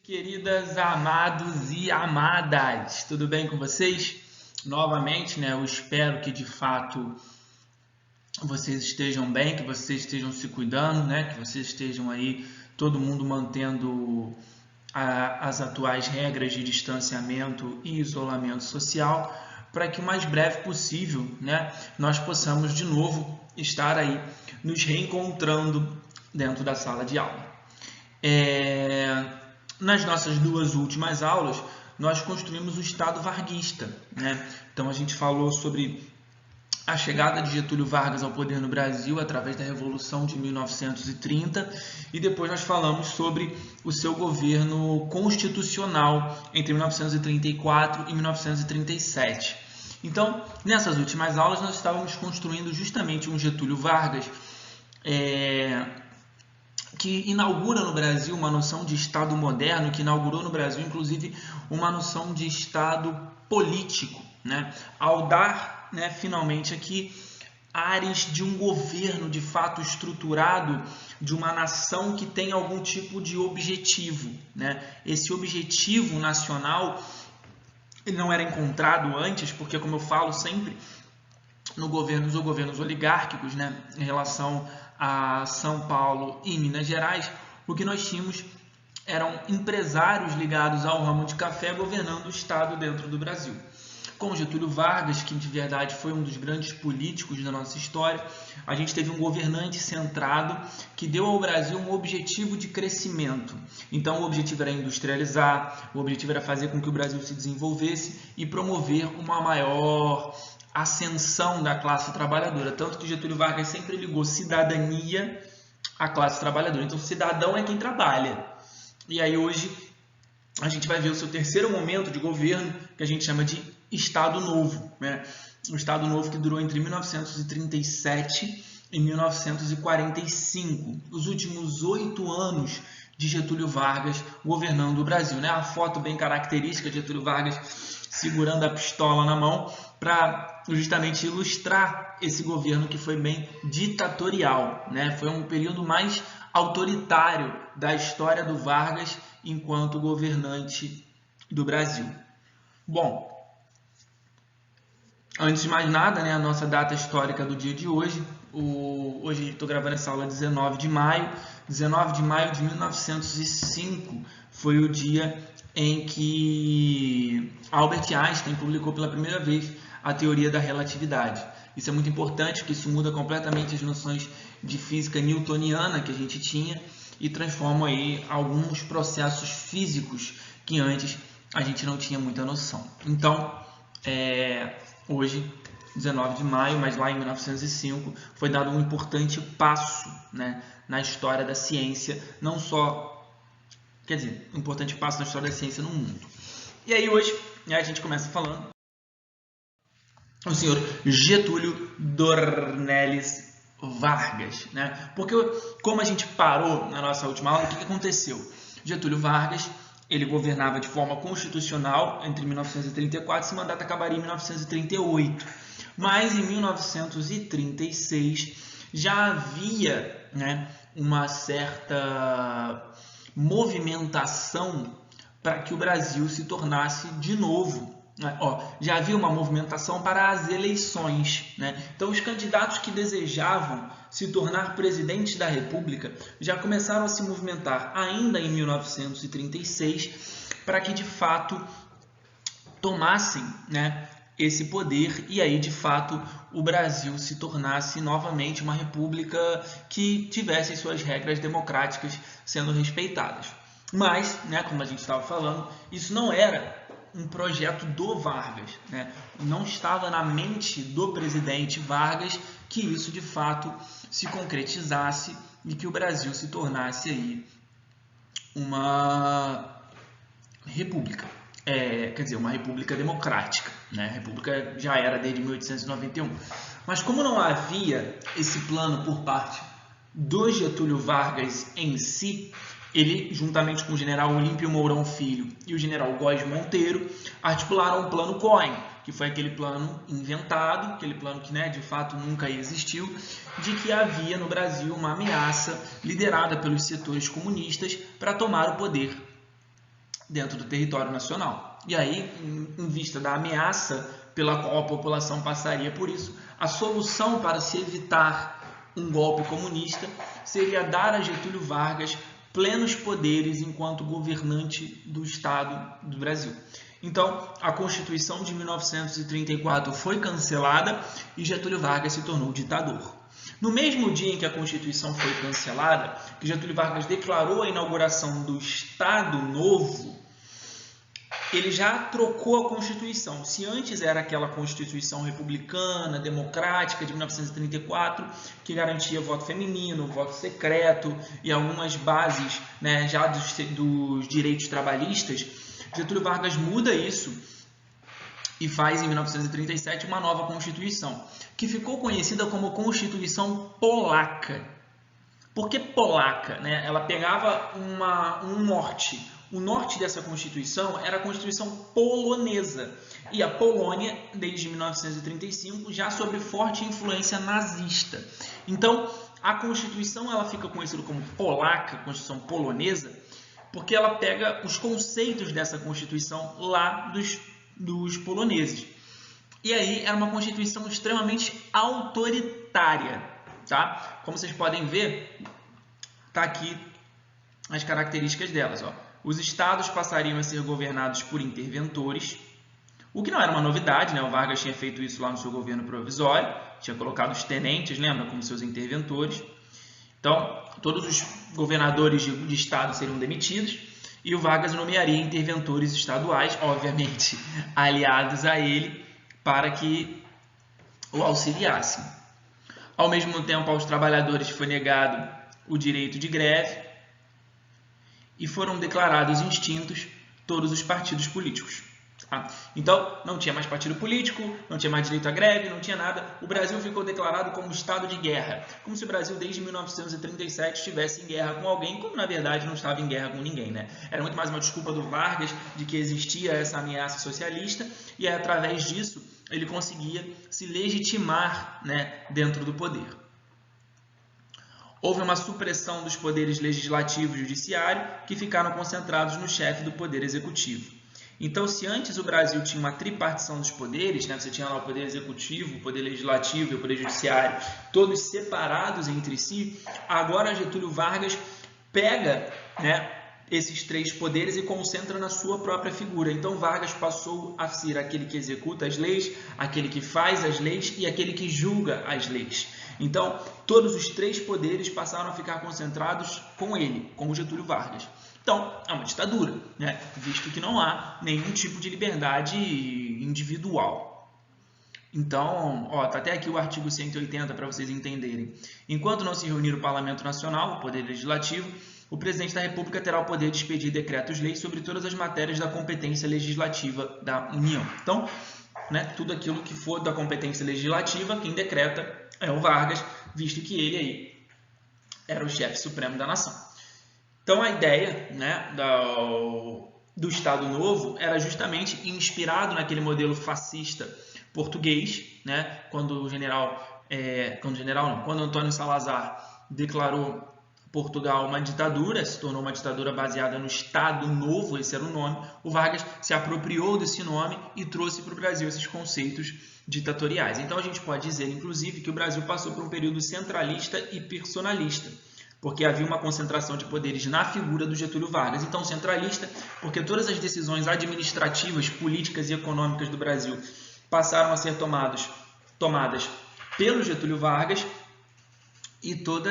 Queridas, amados e amadas, tudo bem com vocês? Novamente, né? Eu espero que de fato vocês estejam bem, que vocês estejam se cuidando, né? Que vocês estejam aí, todo mundo mantendo as atuais regras de distanciamento e isolamento social, para que o mais breve possível, né? Nós possamos de novo estar aí nos reencontrando dentro da sala de aula. Nas nossas duas últimas aulas, nós construímos o Estado varguista, né? Então, a gente falou sobre a chegada de Getúlio Vargas ao poder no Brasil através da Revolução de 1930 e depois nós falamos sobre o seu governo constitucional entre 1934 e 1937. Então, nessas últimas aulas, nós estávamos construindo justamente um Getúlio Vargas que inaugura no Brasil uma noção de Estado moderno, que inaugurou no Brasil, inclusive, uma noção de Estado político, né? Ao dar, né, finalmente aqui, áreas de um governo de fato estruturado, de uma nação que tem algum tipo de objetivo, né? Esse objetivo nacional ele não era encontrado antes, porque, como eu falo sempre, nos governos oligárquicos, né, em relação a São Paulo e Minas Gerais, o que nós tínhamos eram empresários ligados ao ramo de café governando o Estado dentro do Brasil. Com Getúlio Vargas, que de verdade foi um dos grandes políticos da nossa história, a gente teve um governante centrado que deu ao Brasil um objetivo de crescimento. Então, o objetivo era industrializar, o objetivo era fazer com que o Brasil se desenvolvesse e promover uma maior ascensão da classe trabalhadora, tanto que Getúlio Vargas sempre ligou cidadania à classe trabalhadora. Então, cidadão é quem trabalha. E aí hoje a gente vai ver o seu terceiro momento de governo, que a gente chama de Estado Novo, né? O Estado Novo que durou entre 1937 e 1945, os últimos 8 anos de Getúlio Vargas governando o Brasil, né? A foto bem característica de Getúlio Vargas segurando a pistola na mão para justamente ilustrar esse governo que foi bem ditatorial, né? Foi um período mais autoritário da história do Vargas enquanto governante do Brasil. Bom, antes de mais nada, né, a nossa data histórica do dia de hoje, hoje estou gravando essa aula 19 de maio de 1905 foi o dia em que Albert Einstein publicou pela primeira vez a teoria da relatividade. Isso é muito importante, porque isso muda completamente as noções de física newtoniana que a gente tinha e transforma aí alguns processos físicos que antes a gente não tinha muita noção. Então, hoje, 19 de maio, mas lá em 1905, foi dado um importante passo, né, na história da ciência, não só, quer dizer, um importante passo na história da ciência no mundo. E aí hoje, a gente começa falando o senhor Getúlio Dornelles Vargas, né? Porque como a gente parou na nossa última aula, o que aconteceu? Getúlio Vargas, ele governava de forma constitucional entre 1934 e esse mandato acabaria em 1938. Mas em 1936 já havia, né, uma certa movimentação para que o Brasil se tornasse de novo, né? Já havia uma movimentação para as eleições, né? Então, os candidatos que desejavam se tornar presidentes da República já começaram a se movimentar ainda em 1936 para que, de fato, tomassem, né, esse poder e aí, de fato, o Brasil se tornasse novamente uma república que tivesse suas regras democráticas sendo respeitadas. Mas, né, como a gente estava falando, isso não era um projeto do Vargas, né? Não estava na mente do presidente Vargas que isso de fato se concretizasse e que o Brasil se tornasse aí uma república, quer dizer, uma república democrática, né? A república já era desde 1891. Mas como não havia esse plano por parte do Getúlio Vargas em si, ele, juntamente com o general Olímpio Mourão Filho e o general Góes Monteiro, articularam o Plano Cohen, que foi aquele plano inventado, aquele plano que, né, de fato nunca existiu, de que havia no Brasil uma ameaça liderada pelos setores comunistas para tomar o poder dentro do território nacional. E aí, em vista da ameaça pela qual a população passaria por isso, a solução para se evitar um golpe comunista seria dar a Getúlio Vargas plenos poderes enquanto governante do Estado do Brasil. Então, a Constituição de 1934 foi cancelada e Getúlio Vargas se tornou ditador. No mesmo dia em que a Constituição foi cancelada, que Getúlio Vargas declarou a inauguração do Estado Novo, ele já trocou a Constituição. Se antes era aquela Constituição republicana, democrática de 1934, que garantia voto feminino, voto secreto e algumas bases, né, já dos direitos trabalhistas, Getúlio Vargas muda isso e faz em 1937 uma nova Constituição, que ficou conhecida como Constituição Polaca. Por que polaca? Né? Ela pegava um norte. O norte dessa Constituição era a Constituição polonesa. E a Polônia, desde 1935, já sob forte influência nazista. Então, a Constituição ela fica conhecida como polaca, Constituição polonesa, porque ela pega os conceitos dessa Constituição lá dos poloneses. E aí era uma Constituição extremamente autoritária, tá? Como vocês podem ver, tá aqui as características delas, ó. Os estados passariam a ser governados por interventores, o que não era uma novidade, né? O Vargas tinha feito isso lá no seu governo provisório, tinha colocado os tenentes, lembra, como seus interventores. Então, todos os governadores de estado seriam demitidos e o Vargas nomearia interventores estaduais, obviamente aliados a ele, para que o auxiliassem. Ao mesmo tempo, aos trabalhadores foi negado o direito de greve e foram declarados extintos todos os partidos políticos. Tá? Então, não tinha mais partido político, não tinha mais direito à greve, não tinha nada. O Brasil ficou declarado como estado de guerra, como se o Brasil desde 1937 estivesse em guerra com alguém, como na verdade não estava em guerra com ninguém, né? Era muito mais uma desculpa do Vargas de que existia essa ameaça socialista e através disso ele conseguia se legitimar, né, dentro do poder. Houve uma supressão dos poderes legislativo e judiciário que ficaram concentrados no chefe do poder executivo. Então, se antes o Brasil tinha uma tripartição dos poderes, né, você tinha lá o poder executivo, o poder legislativo e o poder judiciário, todos separados entre si, agora Getúlio Vargas pega, né, esses três poderes e concentra na sua própria figura. Então, Vargas passou a ser aquele que executa as leis, aquele que faz as leis e aquele que julga as leis. Então, todos os três poderes passaram a ficar concentrados com ele, com o Getúlio Vargas. Então, é uma ditadura, né? Visto que não há nenhum tipo de liberdade individual. Então, ó, tá até aqui o artigo 180 para vocês entenderem. Enquanto não se reunir o Parlamento Nacional, o Poder Legislativo, o Presidente da República terá o poder de expedir decretos-leis sobre todas as matérias da competência legislativa da União. Então, né, tudo aquilo que for da competência legislativa, quem decreta é o Vargas, visto que ele aí era o chefe supremo da nação. Então, a ideia, né, do Estado Novo era justamente inspirado naquele modelo fascista português, né, quando Antônio Salazar declarou Portugal uma ditadura, se tornou uma ditadura baseada no Estado Novo, esse era o nome, o Vargas se apropriou desse nome e trouxe para o Brasil esses conceitos ditatoriais. Então, a gente pode dizer, inclusive, que o Brasil passou por um período centralista e personalista, porque havia uma concentração de poderes na figura do Getúlio Vargas. Então, centralista, porque todas as decisões administrativas, políticas e econômicas do Brasil passaram a ser tomadas pelo Getúlio Vargas e tudo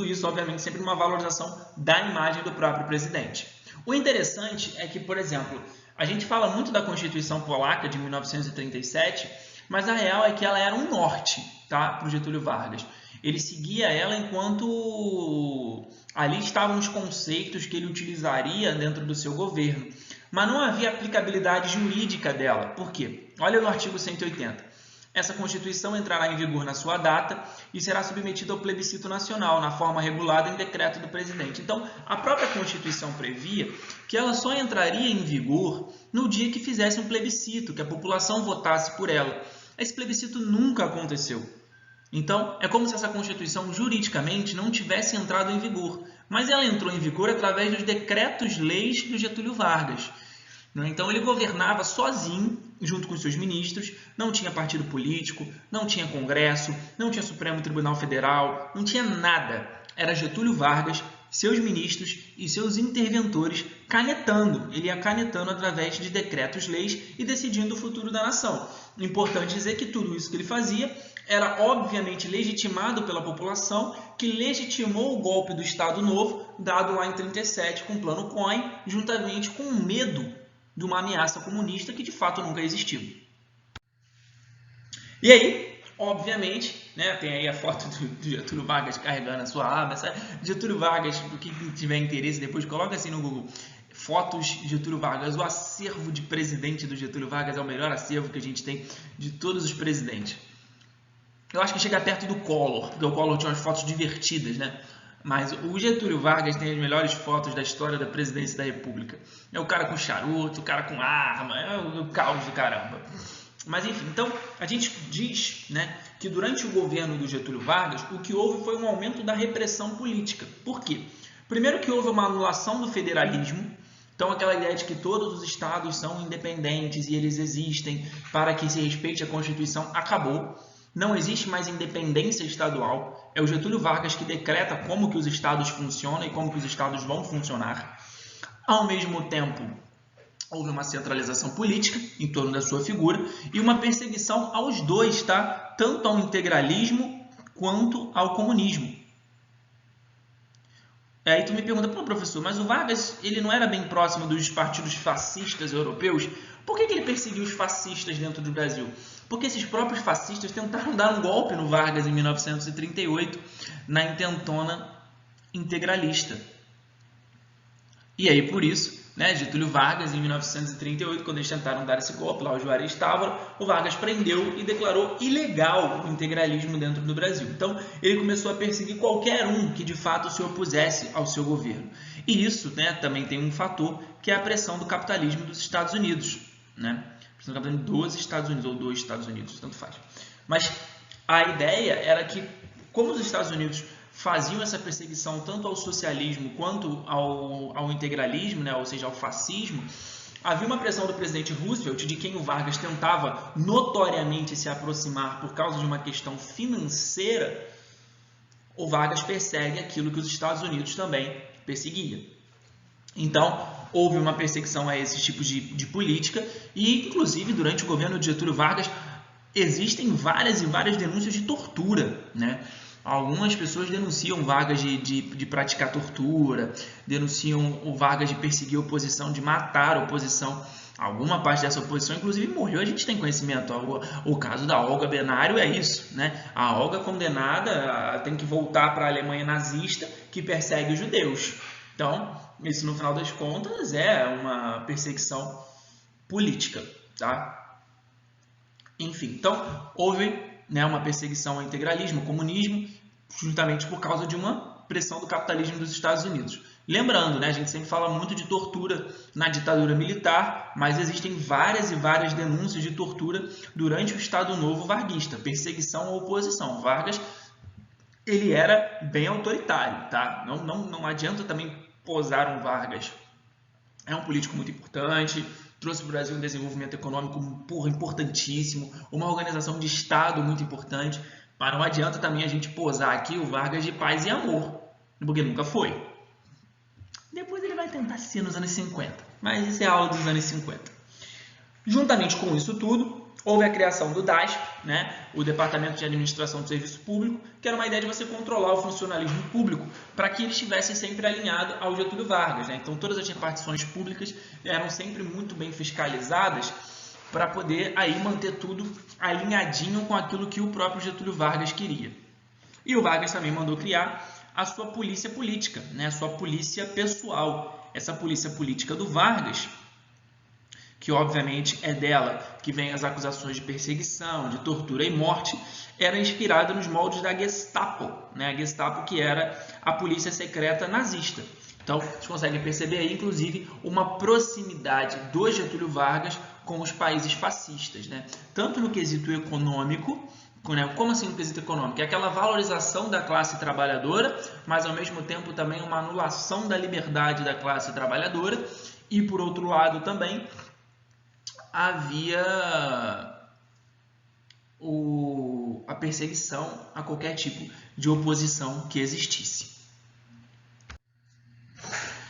isso, obviamente, sempre uma valorização da imagem do próprio presidente. O interessante é que, por exemplo, a gente fala muito da Constituição Polaca de 1937, mas a real é que ela era um norte, tá, para o Getúlio Vargas. Ele seguia ela enquanto ali estavam os conceitos que ele utilizaria dentro do seu governo. Mas não havia aplicabilidade jurídica dela. Por quê? Olha no artigo 180. Essa Constituição entrará em vigor na sua data e será submetida ao plebiscito nacional, na forma regulada em decreto do presidente. Então, a própria Constituição previa que ela só entraria em vigor no dia que fizesse um plebiscito, que a população votasse por ela. Esse plebiscito nunca aconteceu. Então, é como se essa Constituição, juridicamente, não tivesse entrado em vigor. mas ela entrou em vigor através dos decretos-leis do Getúlio Vargas. Então ele governava sozinho, junto com seus ministros, não tinha partido político, não tinha Congresso, não tinha Supremo Tribunal Federal, não tinha nada. Era Getúlio Vargas, seus ministros e seus interventores canetando. Ele ia canetando através de decretos-leis e decidindo o futuro da nação. Importante dizer que tudo isso que ele fazia era obviamente legitimado pela população, que legitimou o golpe do Estado Novo, dado lá em 1937 com o Plano Cohen, juntamente com o medo de uma ameaça comunista que de fato nunca existiu. E aí, obviamente, né, tem aí a foto do Getúlio Vargas carregando a sua aba. Getúlio Vargas, para quem tiver interesse, depois coloca assim no Google, fotos de Getúlio Vargas. O acervo de presidente do Getúlio Vargas é o melhor acervo que a gente tem de todos os presidentes. Eu acho que chega perto do Collor, porque o Collor tinha umas fotos divertidas, né? Mas o Getúlio Vargas tem as melhores fotos da história da presidência da República. É o cara com charuto, o cara com arma, é o caos do caramba. Mas enfim, então a gente diz, né, que durante o governo do Getúlio Vargas, o que houve foi um aumento da repressão política. Por quê? Primeiro que houve uma anulação do federalismo. Então aquela ideia de que todos os estados são independentes e eles existem para que se respeite a Constituição acabou. Não existe mais independência estadual. É o Getúlio Vargas que decreta como que os estados funcionam e como que os estados vão funcionar. Ao mesmo tempo, houve uma centralização política em torno da sua figura e uma perseguição aos dois, tá? Tanto ao integralismo quanto ao comunismo. Aí tu me pergunta, pô, professor, mas o Vargas ele não era bem próximo dos partidos fascistas europeus? Por que ele perseguiu os fascistas dentro do Brasil? Porque esses próprios fascistas tentaram dar um golpe no Vargas em 1938, na intentona integralista. E aí, por isso, né, Getúlio Vargas, em 1938, quando eles tentaram dar esse golpe, lá o Juarez Távora, o Vargas prendeu e declarou ilegal o integralismo dentro do Brasil. Então, ele começou a perseguir qualquer um que, de fato, se opusesse ao seu governo. E isso, né, também tem um fator, que é a pressão do capitalismo dos Estados Unidos, né? Dos Estados Unidos, ou dos Estados Unidos, tanto faz. Mas a ideia era que, como os Estados Unidos faziam essa perseguição tanto ao socialismo quanto ao integralismo, né, ou seja, ao fascismo, havia uma pressão do presidente Roosevelt, de quem o Vargas tentava notoriamente se aproximar por causa de uma questão financeira. O Vargas persegue aquilo que os Estados Unidos também perseguia. Então, houve uma perseguição a esses tipos de política e, inclusive, durante o governo de Getúlio Vargas, existem várias e várias denúncias de tortura, né? Algumas pessoas denunciam Vargas de praticar tortura, denunciam o Vargas de perseguir a oposição, de matar a oposição. Alguma parte dessa oposição, inclusive, morreu. A gente tem conhecimento. O caso da Olga Benário é isso, né? A Olga condenada tem que voltar para a Alemanha nazista, que persegue os judeus. Então, isso, no final das contas, é uma perseguição política, tá? Enfim, então, houve, né, uma perseguição ao integralismo, ao comunismo, justamente por causa de uma pressão do capitalismo dos Estados Unidos. Lembrando, né, a gente sempre fala muito de tortura na ditadura militar, mas existem várias e várias denúncias de tortura durante o Estado Novo varguista, perseguição à oposição. Vargas, ele era bem autoritário, tá? Não adianta também posar um Vargas. É um político muito importante, trouxe para o Brasil um desenvolvimento econômico importantíssimo, uma organização de Estado muito importante, mas não adianta também a gente posar aqui o Vargas de paz e amor, porque nunca foi. Depois ele vai tentar ser nos anos 50, mas isso é a aula dos anos 50. Juntamente com isso tudo, houve a criação do DASP, né, o Departamento de Administração do Serviço Público, que era uma ideia de você controlar o funcionalismo público para que ele estivesse sempre alinhado ao Getúlio Vargas, né? Então todas as repartições públicas eram sempre muito bem fiscalizadas para poder aí manter tudo alinhadinho com aquilo que o próprio Getúlio Vargas queria. E o Vargas também mandou criar a sua polícia política, né, a sua polícia pessoal. Essa polícia política do Vargas, que obviamente é dela que vem as acusações de perseguição, de tortura e morte, era inspirada nos moldes da Gestapo, né? A Gestapo, que era a polícia secreta nazista. Então, vocês conseguem perceber aí, inclusive, uma proximidade do Getúlio Vargas com os países fascistas, né? Tanto no quesito econômico, Como assim no quesito econômico? É aquela valorização da classe trabalhadora, mas ao mesmo tempo também uma anulação da liberdade da classe trabalhadora. E por outro lado também havia a perseguição a qualquer tipo de oposição que existisse.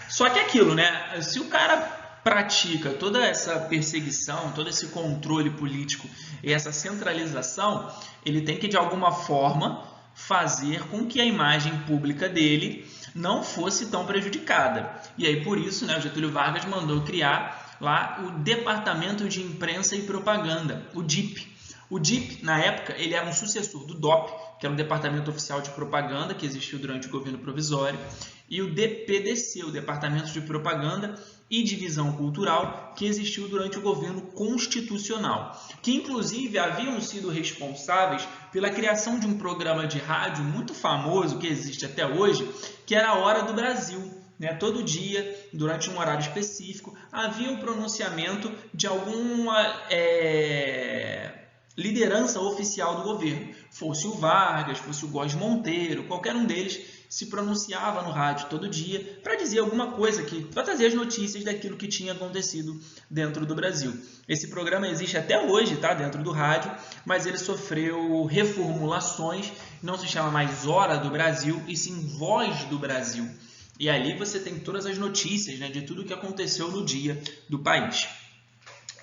Só que aquilo, né? Se o cara pratica toda essa perseguição, todo esse controle político e essa centralização, ele tem que de alguma forma fazer com que a imagem pública dele não fosse tão prejudicada. E aí por isso, né, o Getúlio Vargas mandou criar lá o Departamento de Imprensa e Propaganda, o DIP. O DIP, na época, ele era um sucessor do DOP, que era o Departamento Oficial de Propaganda, que existiu durante o governo provisório, e o DPDC, o Departamento de Propaganda e Divisão Cultural, que existiu durante o governo constitucional, que inclusive haviam sido responsáveis pela criação de um programa de rádio muito famoso, que existe até hoje, que era a Hora do Brasil. Todo dia, durante um horário específico, havia um pronunciamento de alguma liderança oficial do governo. Fosse o Vargas, fosse o Góes Monteiro, qualquer um deles se pronunciava no rádio todo dia para dizer alguma coisa para trazer as notícias daquilo que tinha acontecido dentro do Brasil. Esse programa existe até hoje, tá, dentro do rádio, mas ele sofreu reformulações, não se chama mais Hora do Brasil, e sim Voz do Brasil. E ali você tem todas as notícias, né, de tudo o que aconteceu no dia do país.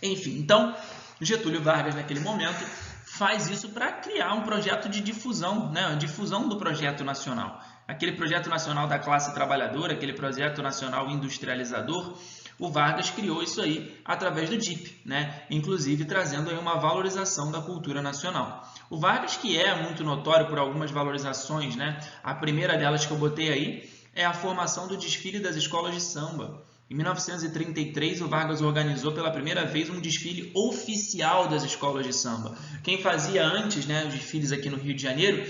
Enfim, então, Getúlio Vargas, naquele momento, faz isso para criar um projeto de difusão, né, a difusão do projeto nacional. Aquele projeto nacional da classe trabalhadora, aquele projeto nacional industrializador, o Vargas criou isso aí através do DIP, né? Inclusive trazendo aí uma valorização da cultura nacional. O Vargas, que é muito notório por algumas valorizações, né? A primeira delas que eu botei aí é a formação do desfile das escolas de samba. Em 1933, o Vargas organizou pela primeira vez um desfile oficial das escolas de samba. Quem fazia antes, né, os desfiles aqui no Rio de Janeiro,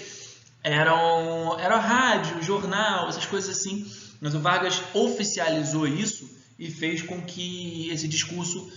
era rádio, jornal, essas coisas assim. Mas o Vargas oficializou isso e fez com que esse desfile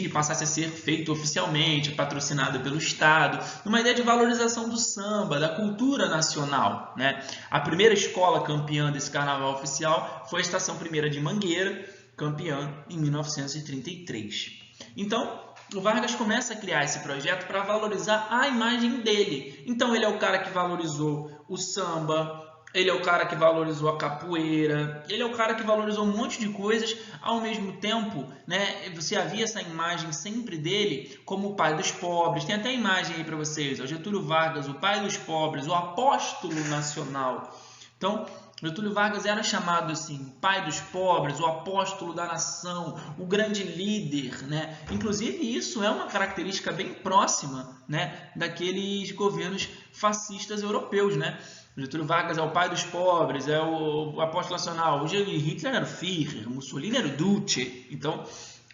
passasse a ser feito oficialmente, patrocinado pelo Estado, numa ideia de valorização do samba, da cultura nacional, né? A primeira escola campeã desse carnaval oficial foi a Estação Primeira de Mangueira, campeã em 1933. Então, o Vargas começa a criar esse projeto para valorizar a imagem dele. Então, ele é o cara que valorizou o samba, ele é o cara que valorizou a capoeira, ele é o cara que valorizou um monte de coisas. Ao mesmo tempo, né, você havia essa imagem sempre dele como o pai dos pobres. Tem até a imagem aí para vocês, o Getúlio Vargas, o pai dos pobres, o apóstolo nacional. Então, Getúlio Vargas era chamado assim, o pai dos pobres, o apóstolo da nação, o grande líder, né? Inclusive isso é uma característica bem próxima, né, daqueles governos fascistas europeus, né? O Getúlio Vargas é o pai dos pobres, é o apóstolo nacional. Hoje Hitler era o Führer, Mussolini era o Duce. Então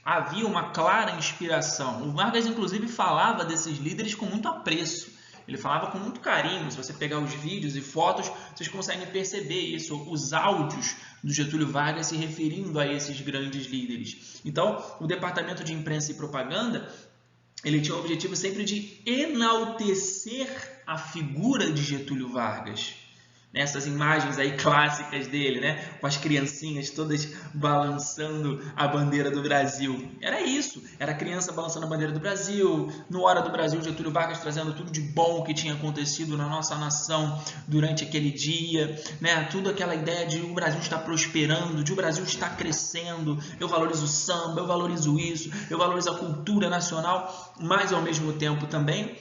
havia uma clara inspiração. O Vargas inclusive falava desses líderes com muito apreço. Ele falava com muito carinho. Se você pegar os vídeos e fotos, vocês conseguem perceber isso, os áudios do Getúlio Vargas se referindo a esses grandes líderes. Então, o Departamento de Imprensa e Propaganda, ele tinha o objetivo sempre de enaltecer a figura de Getúlio Vargas. Essas imagens aí clássicas dele, né? Com as criancinhas todas balançando a bandeira do Brasil. Era isso, era a criança balançando a bandeira do Brasil, no Hora do Brasil, Getúlio Vargas trazendo tudo de bom que tinha acontecido na nossa nação durante aquele dia, né? Tudo aquela ideia de o Brasil está prosperando, de o Brasil está crescendo, eu valorizo o samba, eu valorizo isso, eu valorizo a cultura nacional, mas ao mesmo tempo também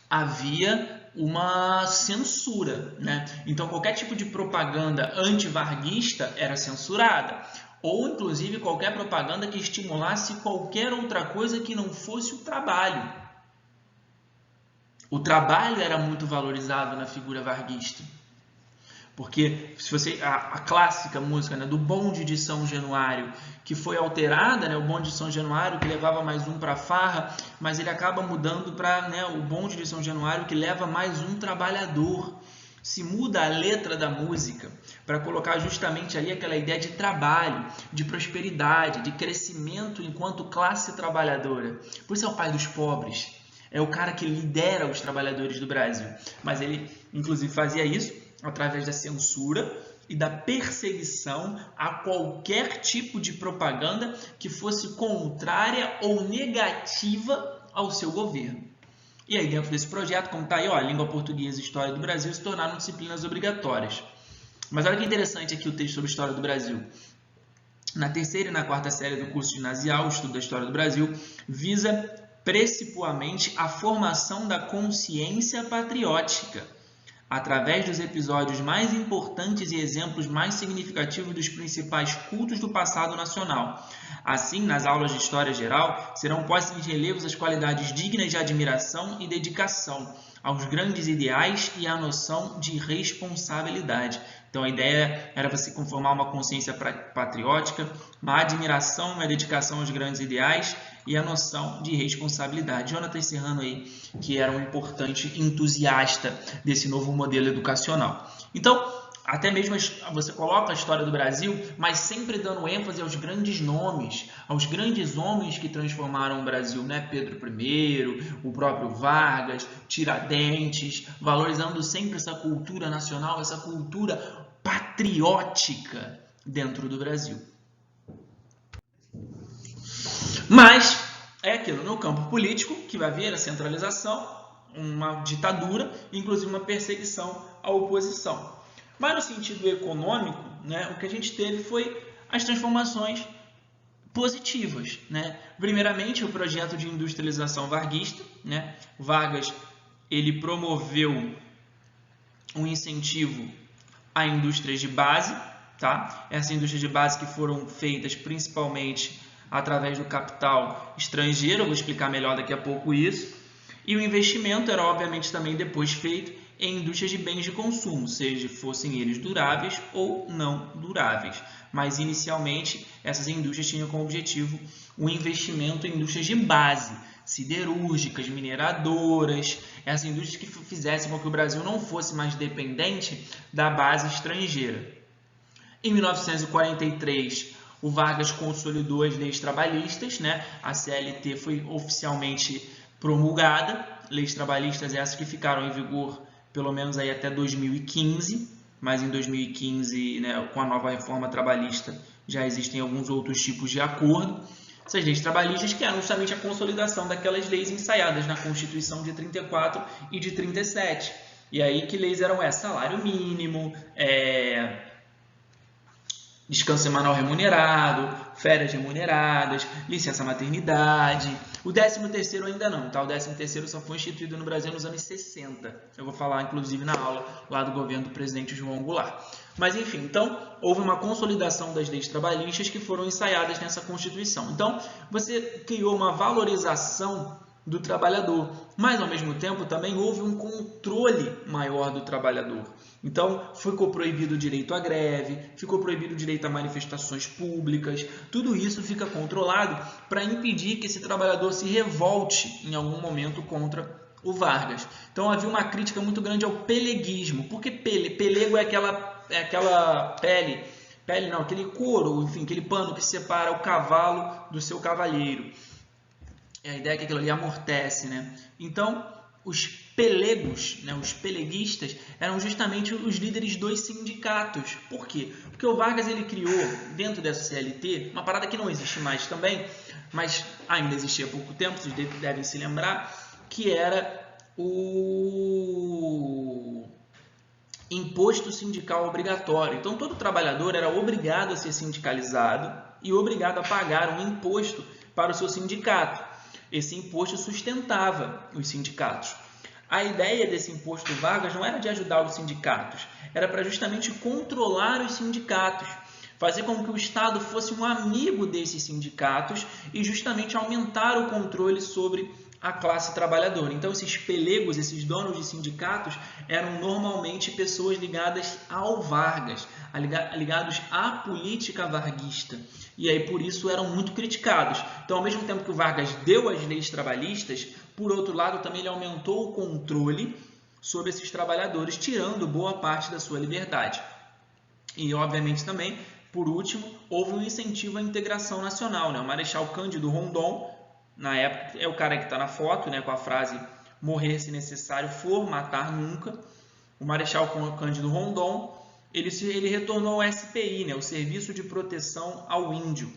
havia uma censura, né? Então qualquer tipo de propaganda antivarguista era censurada, ou inclusive qualquer propaganda que estimulasse qualquer outra coisa que não fosse o trabalho. O trabalho era muito valorizado na figura varguista. Porque se você a clássica música, né, do Bonde de São Januário, que foi alterada, né, o Bonde de São Januário que levava mais um para a farra, mas ele acaba mudando para, né, o Bonde de São Januário que leva mais um trabalhador. Se muda a letra da música para colocar justamente ali aquela ideia de trabalho, de prosperidade, de crescimento enquanto classe trabalhadora. Por isso é o pai dos pobres. É o cara que lidera os trabalhadores do Brasil. Mas ele, inclusive, fazia isso através da censura e da perseguição a qualquer tipo de propaganda que fosse contrária ou negativa ao seu governo. E aí, dentro desse projeto, como está aí, ó, língua portuguesa e história do Brasil se tornaram disciplinas obrigatórias. Mas olha que interessante aqui o texto sobre história do Brasil. Na terceira e na quarta série do curso ginasial, o estudo da história do Brasil visa principalmente a formação da consciência patriótica, através dos episódios mais importantes e exemplos mais significativos dos principais cultos do passado nacional. Assim, nas aulas de História Geral, serão postas em relevo as qualidades dignas de admiração e dedicação aos grandes ideais e à noção de responsabilidade. Então, a ideia era você conformar uma consciência patriótica, uma admiração, uma dedicação aos grandes ideais e a noção de responsabilidade. Jonathan Serrano aí, que era um importante entusiasta desse novo modelo educacional. Então, até mesmo você coloca a história do Brasil, mas sempre dando ênfase aos grandes nomes, aos grandes homens que transformaram o Brasil, né? Pedro I, o próprio Vargas, Tiradentes, valorizando sempre essa cultura nacional, essa cultura patriótica dentro do Brasil. Mas é aquilo, no campo político, que vai haver a centralização, uma ditadura, inclusive uma perseguição à oposição. Mas no sentido econômico, né, o que a gente teve foi as transformações positivas, né? Primeiramente, o projeto de industrialização varguista, né? Vargas ele promoveu um incentivo a indústrias de base, tá? Essas indústrias de base que foram feitas principalmente através do capital estrangeiro, eu vou explicar melhor daqui a pouco isso. E o investimento era obviamente também depois feito em indústrias de bens de consumo, seja fossem eles duráveis ou não duráveis. Mas inicialmente essas indústrias tinham como objetivo o investimento em indústrias de base, siderúrgicas, mineradoras, essas indústrias que fizessem com que o Brasil não fosse mais dependente da base estrangeira. Em 1943, o Vargas consolidou as leis trabalhistas, né? A CLT foi oficialmente promulgada, leis trabalhistas essas que ficaram em vigor pelo menos aí até 2015, mas em 2015, né, com a nova reforma trabalhista, já existem alguns outros tipos de acordo. Essas leis trabalhistas que eram justamente a consolidação daquelas leis ensaiadas na Constituição de 34 e de 37. E aí que leis eram essas? Salário mínimo, descanso semanal remunerado, férias remuneradas, licença maternidade. O 13º ainda não, tá? O 13º só foi instituído no Brasil nos anos 60. Eu vou falar, inclusive, na aula lá do governo do presidente João Goulart. Mas, enfim, então, houve uma consolidação das leis trabalhistas que foram ensaiadas nessa Constituição. Então, você criou uma valorização do trabalhador, mas, ao mesmo tempo, também houve um controle maior do trabalhador. Então, ficou proibido o direito à greve, ficou proibido o direito a manifestações públicas, tudo isso fica controlado para impedir que esse trabalhador se revolte em algum momento contra o Vargas. Então, havia uma crítica muito grande ao peleguismo, porque pelego é aquela pele não, aquele couro, enfim, aquele pano que separa o cavalo do seu cavalheiro. A ideia é que aquilo ali amortece, né? Então, os pelegos, né, os peleguistas, eram justamente os líderes dos sindicatos. Por quê? Porque o Vargas ele criou, dentro dessa CLT, uma parada que não existe mais também, mas ainda existia há pouco tempo, vocês devem se lembrar, que era o imposto sindical obrigatório. Então, todo trabalhador era obrigado a ser sindicalizado e obrigado a pagar um imposto para o seu sindicato. Esse imposto sustentava os sindicatos. A ideia desse imposto Vargas não era de ajudar os sindicatos, era para justamente controlar os sindicatos, fazer com que o Estado fosse um amigo desses sindicatos e justamente aumentar o controle sobre a classe trabalhadora. Então, esses pelegos, esses donos de sindicatos, eram normalmente pessoas ligadas ao Vargas, ligados à política varguista. E aí, por isso, eram muito criticados. Então, ao mesmo tempo que o Vargas deu as leis trabalhistas, por outro lado, também ele aumentou o controle sobre esses trabalhadores, tirando boa parte da sua liberdade. E, obviamente, também, por último, houve um incentivo à integração nacional, né? O Marechal Cândido Rondon, na época, é o cara que está na foto, né, com a frase morrer se necessário for, matar nunca. O Marechal Cândido Rondon, ele retornou ao SPI, né, o Serviço de Proteção ao Índio.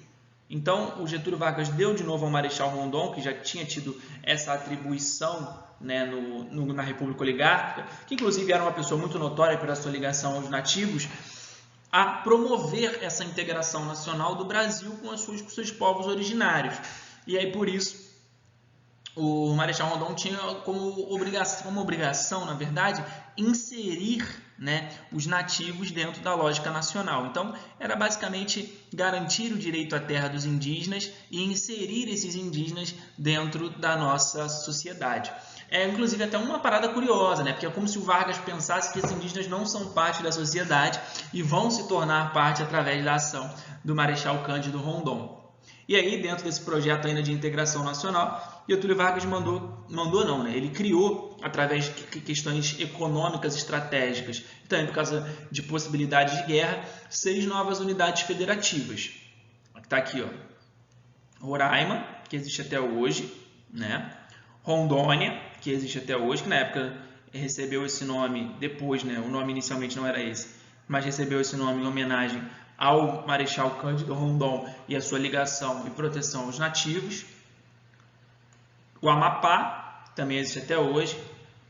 Então, o Getúlio Vargas deu de novo ao Marechal Rondon, que já tinha tido essa atribuição, né, na República Oligárquica, que inclusive era uma pessoa muito notória pela sua ligação aos nativos, a promover essa integração nacional do Brasil com os seus povos originários. E aí, por isso, o Marechal Rondon tinha como obrigação, na verdade, inserir, né, os nativos dentro da lógica nacional. Então, era basicamente garantir o direito à terra dos indígenas e inserir esses indígenas dentro da nossa sociedade. É, inclusive, até uma parada curiosa, né? Porque é como se o Vargas pensasse que esses indígenas não são parte da sociedade e vão se tornar parte através da ação do Marechal Cândido Rondon. E aí, dentro desse projeto ainda de integração nacional, Getúlio Vargas ele criou, através de questões econômicas estratégicas, e também por causa de possibilidades de guerra, 6 novas unidades federativas. Está aqui, ó, Roraima, que existe até hoje, né? Rondônia, que existe até hoje, que na época recebeu esse nome depois, né? O nome inicialmente não era esse, mas recebeu esse nome em homenagem ao Marechal Cândido Rondon e a sua ligação e proteção aos nativos. O Amapá, também existe até hoje.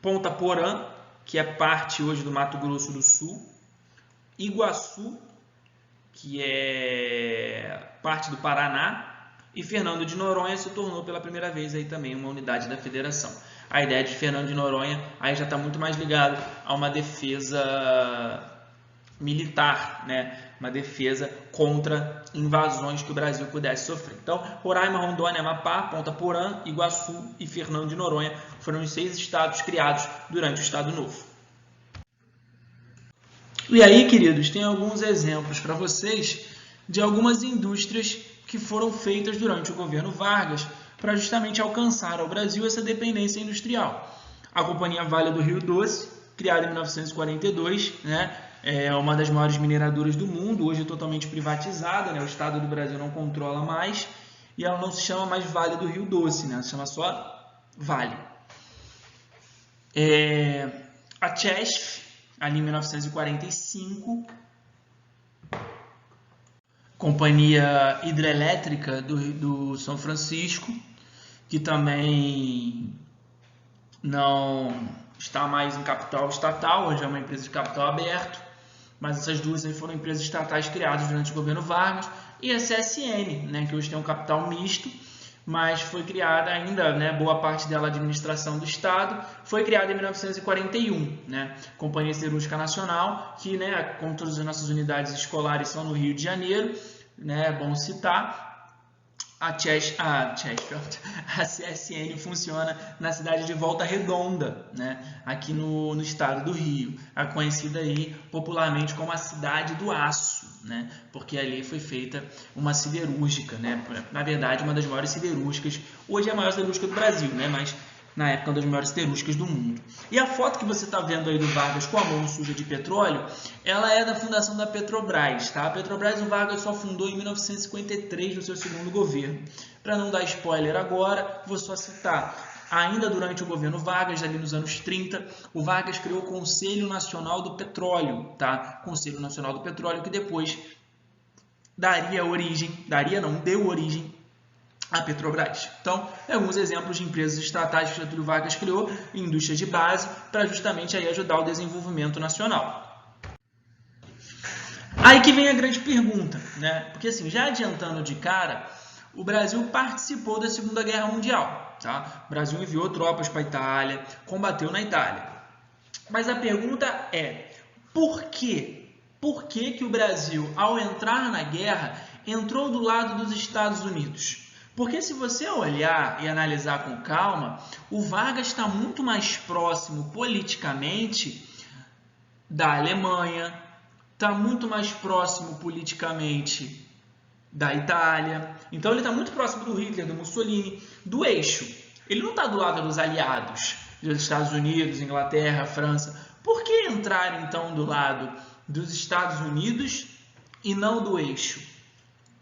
Ponta Porã, que é parte hoje do Mato Grosso do Sul. Iguaçu, que é parte do Paraná. E Fernando de Noronha se tornou pela primeira vez aí também uma unidade da federação. A ideia de Fernando de Noronha aí já está muito mais ligado a uma defesa militar, né? Uma defesa contra invasões que o Brasil pudesse sofrer. Então, Roraima, Rondônia, Amapá, Ponta Porã, Iguaçu e Fernando de Noronha foram os 6 estados criados durante o Estado Novo. E aí, queridos, tem alguns exemplos para vocês de algumas indústrias que foram feitas durante o governo Vargas para justamente alcançar ao Brasil essa dependência industrial. A Companhia Vale do Rio Doce, criada em 1942, né? É uma das maiores mineradoras do mundo, hoje é totalmente privatizada, né? O Estado do Brasil não controla mais e ela não se chama mais Vale do Rio Doce, né? Ela se chama só Vale. A Chesf, ali em 1945, Companhia Hidrelétrica do São Francisco, que também não está mais em capital estatal, hoje é uma empresa de capital aberto, mas essas duas aí foram empresas estatais criadas durante o governo Vargas, e a CSN, né, que hoje tem um capital misto, mas foi criada ainda, né, boa parte dela administração do Estado, foi criada em 1941, né, Companhia Siderúrgica Nacional, que, né, como todas as nossas unidades escolares são no Rio de Janeiro, né, é bom citar. A CSN funciona na cidade de Volta Redonda, né? Aqui no estado do Rio, a conhecida aí popularmente como a Cidade do Aço, né? Porque ali foi feita uma siderúrgica, né? Na verdade, uma das maiores siderúrgicas, hoje é a maior siderúrgica do Brasil, né? Mas na época, uma das maiores siderúrgicas do mundo. E a foto que você está vendo aí do Vargas com a mão suja de petróleo, ela é da fundação da Petrobras, tá? A Petrobras o Vargas só fundou em 1953, no seu segundo governo. Para não dar spoiler agora, vou só citar. Ainda durante o governo Vargas, ali nos anos 30, o Vargas criou o Conselho Nacional do Petróleo, tá? Conselho Nacional do Petróleo, que depois deu origem a Petrobras. Então, alguns exemplos de empresas estatais que Getúlio Vargas criou em indústrias de base para justamente aí ajudar o desenvolvimento nacional. Aí que vem a grande pergunta, né? Porque assim, já adiantando de cara, o Brasil participou da Segunda Guerra Mundial, tá? O Brasil enviou tropas para a Itália, combateu na Itália. Mas a pergunta é, por quê? Por que o Brasil, ao entrar na guerra, entrou do lado dos Estados Unidos? Porque se você olhar e analisar com calma, o Vargas está muito mais próximo politicamente da Alemanha, está muito mais próximo politicamente da Itália. Então ele está muito próximo do Hitler, do Mussolini, do eixo. Ele não está do lado dos aliados, dos Estados Unidos, Inglaterra, França. Por que entrar então do lado dos Estados Unidos e não do eixo?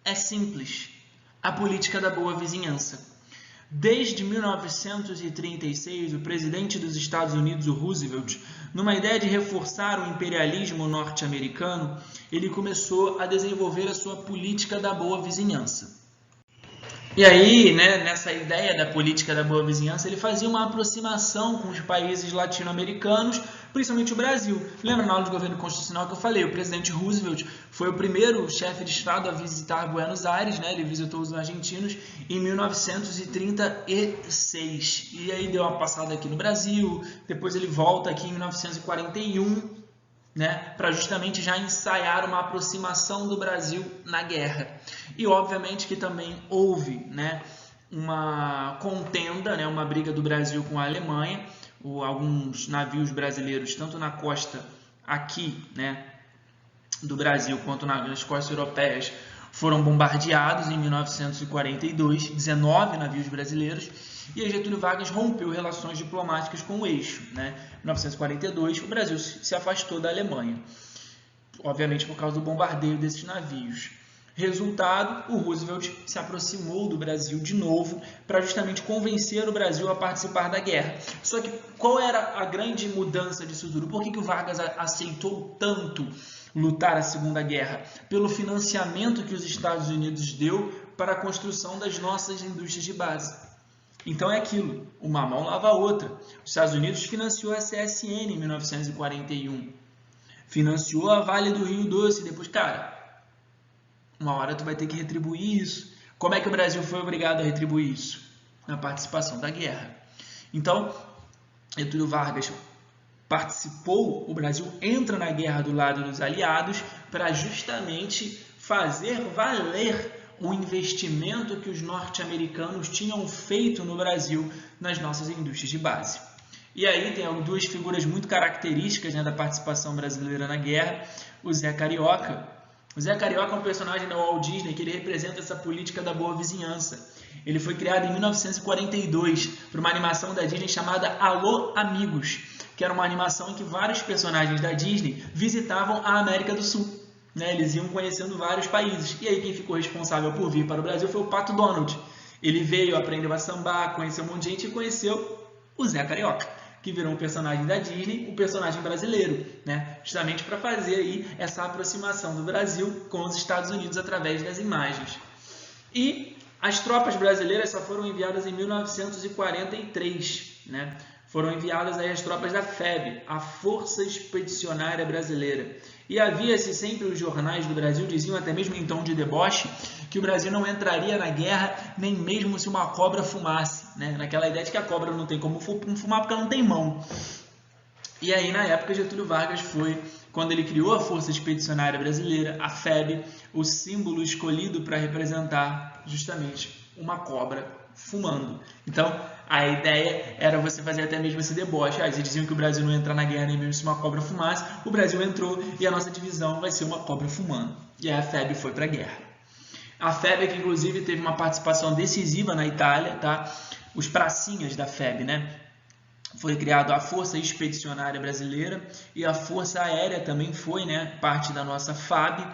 É simples. A política da boa vizinhança. Desde 1936, o presidente dos Estados Unidos, o Roosevelt, numa ideia de reforçar o imperialismo norte-americano, ele começou a desenvolver a sua política da boa vizinhança. E aí, né, nessa ideia da política da boa vizinhança, ele fazia uma aproximação com os países latino-americanos, principalmente o Brasil. Lembra na aula de governo constitucional que eu falei? O presidente Roosevelt foi o primeiro chefe de Estado a visitar Buenos Aires, né? Ele visitou os argentinos em 1936. E aí deu uma passada aqui no Brasil, depois ele volta aqui em 1941, né, para justamente já ensaiar uma aproximação do Brasil na guerra. E obviamente que também houve, né, uma contenda, né, uma briga do Brasil com a Alemanha. Alguns navios brasileiros, tanto na costa aqui, né, do Brasil, quanto nas costas europeias, foram bombardeados em 1942, 19 navios brasileiros, e aí Getúlio Vargas rompeu relações diplomáticas com o eixo, né? Em 1942, o Brasil se afastou da Alemanha, obviamente por causa do bombardeio desses navios. Resultado, o Roosevelt se aproximou do Brasil de novo para justamente convencer o Brasil a participar da guerra. Só que qual era a grande mudança disso tudo? Por que o Vargas aceitou tanto lutar a Segunda Guerra? Pelo financiamento que os Estados Unidos deu para a construção das nossas indústrias de base. Então é aquilo, uma mão lava a outra. Os Estados Unidos financiou a CSN em 1941, financiou a Vale do Rio Doce, depois, cara, uma hora tu vai ter que retribuir isso. Como é que o Brasil foi obrigado a retribuir isso? Na participação da guerra. Então, Getúlio Vargas participou, o Brasil entra na guerra do lado dos aliados para justamente fazer valer o investimento que os norte-americanos tinham feito no Brasil nas nossas indústrias de base. E aí tem duas figuras muito características, né, da participação brasileira na guerra. O Zé Carioca. O Zé Carioca é um personagem da Walt Disney que ele representa essa política da boa vizinhança. Ele foi criado em 1942 por uma animação da Disney chamada Alô Amigos, que era uma animação em que vários personagens da Disney visitavam a América do Sul. Né? Eles iam conhecendo vários países. E aí quem ficou responsável por vir para o Brasil foi o Pato Donald. Ele veio, aprendeu a sambar, conheceu um monte de gente e conheceu o Zé Carioca, que virou um personagem da Disney, um personagem brasileiro, né? Justamente para fazer aí essa aproximação do Brasil com os Estados Unidos através das imagens. E as tropas brasileiras só foram enviadas em 1943, né? Foram enviadas aí as tropas da FEB, a Força Expedicionária Brasileira. E havia-se sempre, os jornais do Brasil diziam, até mesmo em tom de deboche, que o Brasil não entraria na guerra nem mesmo se uma cobra fumasse, né? Naquela ideia de que a cobra não tem como fumar porque ela não tem mão. E aí, na época, Getúlio Vargas foi, quando ele criou a Força Expedicionária Brasileira, a FEB, o símbolo escolhido para representar justamente uma cobra fumando. Então, a ideia era você fazer até mesmo esse deboche. Eles diziam que o Brasil não ia entrar na guerra nem mesmo se uma cobra fumasse. O Brasil entrou e a nossa divisão vai ser uma cobra fumando. E aí a FEB foi para a guerra. A FEB, que inclusive teve uma participação decisiva na Itália, tá? Os pracinhas da FEB, né? Foi criado a Força Expedicionária Brasileira e a Força Aérea também foi, né, parte da nossa FAB,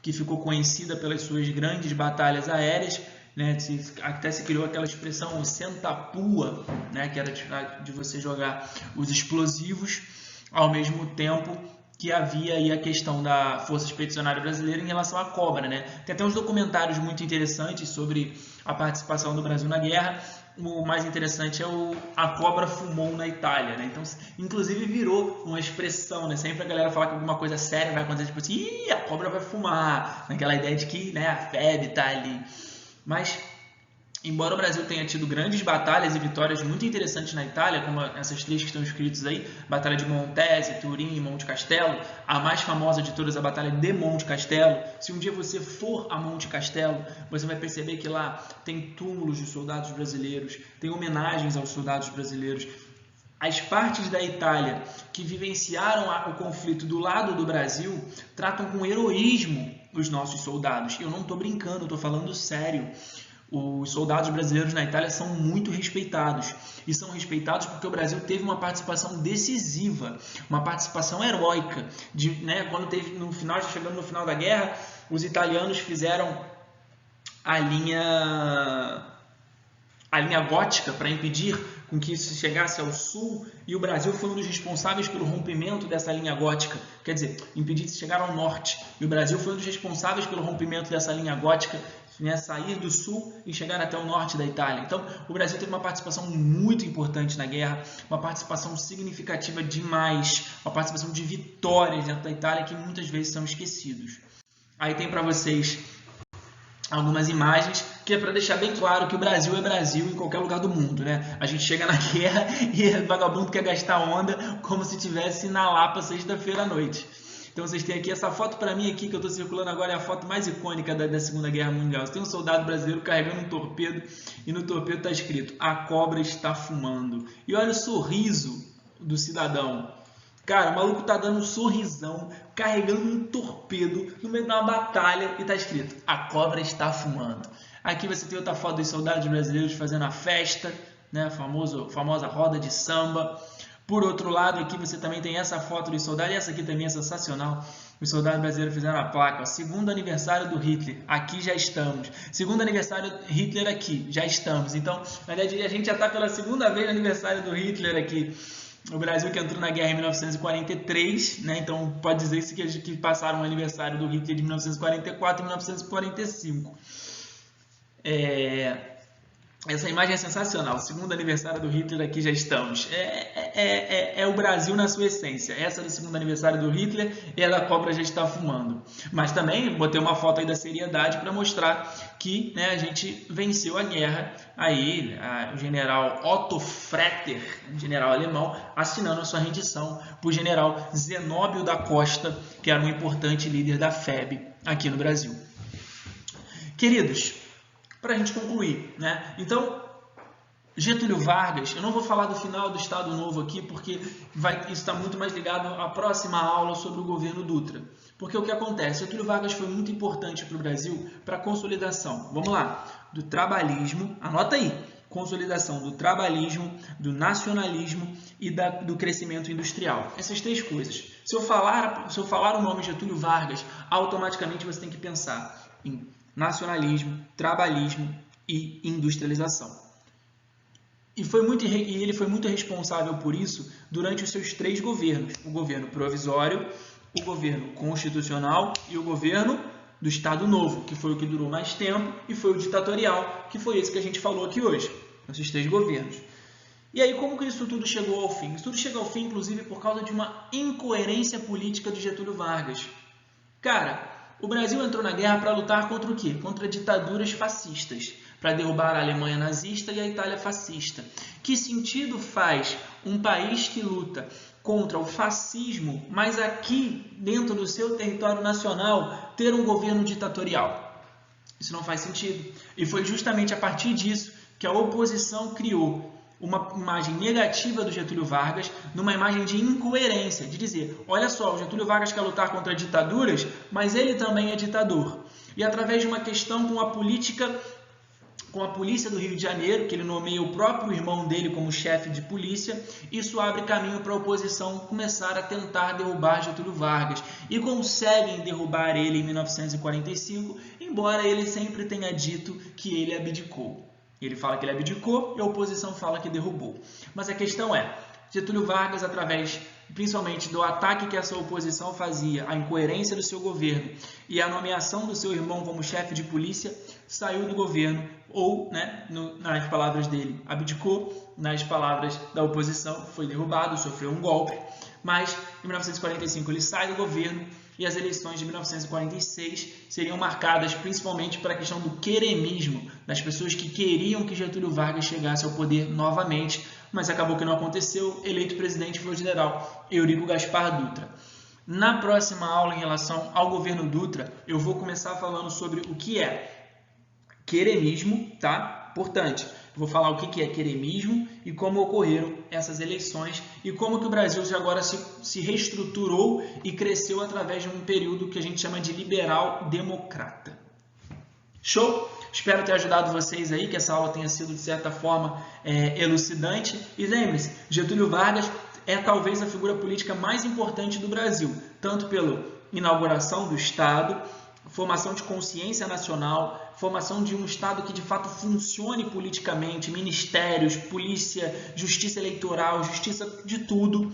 que ficou conhecida pelas suas grandes batalhas aéreas, né? Até se criou aquela expressão o senta-pua, né? Que era de você jogar os explosivos ao mesmo tempo que havia aí a questão da Força Expedicionária Brasileira em relação à cobra, né? Tem até uns documentários muito interessantes sobre a participação do Brasil na guerra. O mais interessante é a cobra fumou na Itália, né? Então, inclusive virou uma expressão, né? Sempre a galera fala que alguma coisa séria vai acontecer, tipo assim, ih, a cobra vai fumar, naquela ideia de que, né, a FEB tá ali. Mas, embora o Brasil tenha tido grandes batalhas e vitórias muito interessantes na Itália, como essas três que estão escritas aí, Batalha de Montese, Turim e Monte Castelo, a mais famosa de todas, a Batalha de Monte Castelo. Se um dia você for a Monte Castelo, você vai perceber que lá tem túmulos de soldados brasileiros, tem homenagens aos soldados brasileiros. As partes da Itália que vivenciaram o conflito do lado do Brasil tratam com heroísmo os nossos soldados. Eu não estou brincando, estou falando sério. Os soldados brasileiros na Itália são muito respeitados. E são respeitados porque o Brasil teve uma participação decisiva, uma participação heróica. Né, quando teve no final, chegando no final da guerra, os italianos fizeram a linha a linha gótica para impedir com que isso chegasse ao sul, e o Brasil foi um dos responsáveis pelo rompimento dessa linha gótica, quer dizer, impedir de chegar ao norte, e o Brasil foi um dos responsáveis pelo rompimento dessa linha gótica, né, sair do sul e chegar até o norte da Itália. Então, o Brasil teve uma participação muito importante na guerra, uma participação significativa demais, uma participação de vitórias dentro da Itália que muitas vezes são esquecidos. Aí tem para vocês algumas imagens que é para deixar bem claro que o Brasil é Brasil em qualquer lugar do mundo, né? A gente chega na guerra e o vagabundo quer gastar onda como se estivesse na Lapa sexta-feira à noite. Então vocês têm aqui essa foto, para mim aqui que eu estou circulando agora, é a foto mais icônica da Segunda Guerra Mundial. Você tem um soldado brasileiro carregando um torpedo e no torpedo está escrito: a cobra está fumando. E olha o sorriso do cidadão. Cara, o maluco tá dando um sorrisão, carregando um torpedo no meio de uma batalha e tá escrito: a cobra está fumando. Aqui você tem outra foto dos soldados brasileiros fazendo a festa, né? A famosa roda de samba. Por outro lado, aqui você também tem essa foto dos soldados, e essa aqui também é sensacional. Os soldados brasileiros fizeram a placa: segundo aniversário do Hitler, aqui já estamos. Segundo aniversário do Hitler aqui, já estamos. Então, na verdade, a gente já está pela segunda vez no aniversário do Hitler aqui. O Brasil que entrou na guerra em 1943, né? Então pode dizer-se que passaram o aniversário do Hitler de 1944 e 1945. Essa imagem é sensacional. Segundo aniversário do Hitler, aqui já estamos. É o Brasil na sua essência. Essa do segundo aniversário do Hitler e a da cobra já está fumando. Mas também botei uma foto aí da seriedade para mostrar que, né, a gente venceu a guerra. Aí o general Otto Fretter, general alemão, assinando a sua rendição para o general Zenóbio da Costa, que era um importante líder da FEB aqui no Brasil. Queridos, para a gente concluir, né? Então, Getúlio Vargas, eu não vou falar do final do Estado Novo aqui, porque isso está muito mais ligado à próxima aula sobre o governo Dutra. Porque o que acontece? Getúlio Vargas foi muito importante para o Brasil, para a consolidação, vamos lá, do trabalhismo, anota aí, consolidação do trabalhismo, do nacionalismo e do crescimento industrial. Essas três coisas. Se eu falar o nome Getúlio Vargas, automaticamente você tem que pensar em nacionalismo, trabalhismo e industrialização. E ele foi muito responsável por isso durante os seus três governos: o governo provisório, o governo constitucional e o governo do Estado Novo, que foi o que durou mais tempo, e foi o ditatorial, que foi esse que a gente falou aqui hoje, esses três governos. E aí, como que isso tudo chegou ao fim? Isso tudo chegou ao fim, inclusive, por causa de uma incoerência política de Getúlio Vargas. Cara, o Brasil entrou na guerra para lutar contra o quê? Contra ditaduras fascistas, para derrubar a Alemanha nazista e a Itália fascista. Que sentido faz um país que luta contra o fascismo, mas aqui, dentro do seu território nacional, ter um governo ditatorial? Isso não faz sentido. E foi justamente a partir disso que a oposição criou uma imagem negativa do Getúlio Vargas, numa imagem de incoerência, de dizer: olha só, o Getúlio Vargas quer lutar contra ditaduras, mas ele também é ditador. E através de uma questão com a polícia do Rio de Janeiro, que ele nomeia o próprio irmão dele como chefe de polícia, isso abre caminho para a oposição começar a tentar derrubar Getúlio Vargas. E conseguem derrubar ele em 1945, embora ele sempre tenha dito que ele abdicou. Ele fala que ele abdicou e a oposição fala que derrubou. Mas a questão é, Getúlio Vargas, através principalmente do ataque que essa oposição fazia, a incoerência do seu governo e a nomeação do seu irmão como chefe de polícia, saiu do governo, ou, né, nas palavras dele, abdicou, nas palavras da oposição, foi derrubado, sofreu um golpe, mas em 1945 ele sai do governo e as eleições de 1946 seriam marcadas principalmente para a questão do queremismo, das pessoas que queriam que Getúlio Vargas chegasse ao poder novamente, mas acabou que não aconteceu. Eleito presidente foi o general Eurico Gaspar Dutra. Na próxima aula, em relação ao governo Dutra, eu vou começar falando sobre o que é queremismo, tá? Importante. Vou falar o que é queremismo e como ocorreram essas eleições e como que o Brasil já agora se reestruturou e cresceu através de um período que a gente chama de liberal-democrata. Show? Espero ter ajudado vocês aí, que essa aula tenha sido, de certa forma, elucidante. E lembre-se, Getúlio Vargas é talvez a figura política mais importante do Brasil, tanto pela inauguração do Estado, formação de consciência nacional, formação de um Estado que de fato funcione politicamente, ministérios, polícia, justiça eleitoral, justiça de tudo,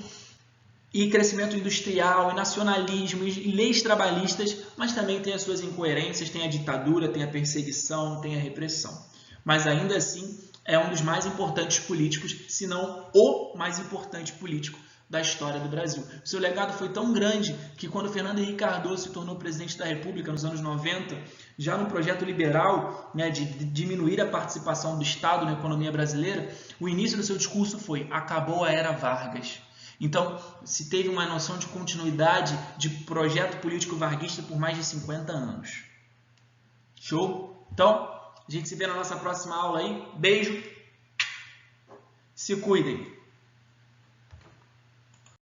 e crescimento industrial, e nacionalismo, e leis trabalhistas, mas também tem as suas incoerências, tem a ditadura, tem a perseguição, tem a repressão. Mas ainda assim é um dos mais importantes políticos, se não o mais importante político da história do Brasil. O seu legado foi tão grande que quando Fernando Henrique Cardoso se tornou presidente da República nos anos 90, já no projeto liberal, né, de diminuir a participação do Estado na economia brasileira, o início do seu discurso foi: acabou a era Vargas. Então, se teve uma noção de continuidade de projeto político varguista por mais de 50 anos. Show? Então, a gente se vê na nossa próxima aula aí. Beijo. Se cuidem.